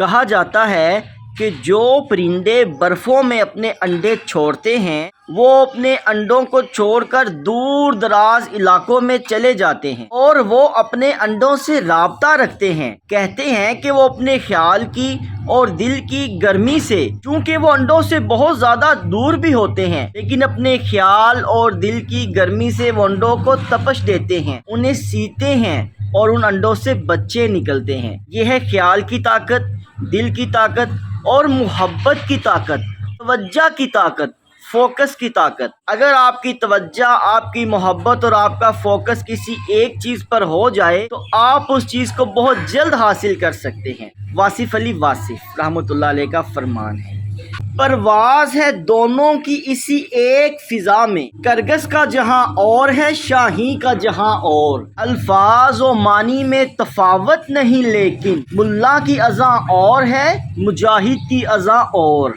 کہا جاتا ہے کہ جو پرندے برفوں میں اپنے انڈے چھوڑتے ہیں وہ اپنے انڈوں کو چھوڑ کر دور دراز علاقوں میں چلے جاتے ہیں اور وہ اپنے انڈوں سے رابطہ رکھتے ہیں۔ کہتے ہیں کہ وہ اپنے خیال کی اور دل کی گرمی سے، چونکہ وہ انڈوں سے بہت زیادہ دور بھی ہوتے ہیں، لیکن اپنے خیال اور دل کی گرمی سے وہ انڈوں کو تپش دیتے ہیں، انہیں سیتے ہیں اور ان انڈوں سے بچے نکلتے ہیں۔ یہ ہے خیال کی طاقت، دل کی طاقت اور محبت کی طاقت، توجہ کی طاقت، فوکس کی طاقت۔ اگر آپ کی توجہ، آپ کی محبت اور آپ کا فوکس کسی ایک چیز پر ہو جائے تو آپ اس چیز کو بہت جلد حاصل کر سکتے ہیں۔ واصف علی واصف رحمۃ اللہ علیہ کا فرمان ہے، پرواز ہے دونوں کی اسی ایک فضا میں، کرگس کا جہاں اور ہے شاہی کا جہاں اور۔ الفاظ و معنی میں تفاوت نہیں لیکن ملا کی اذاں اور ہے، مجاہد کی اذاں اور۔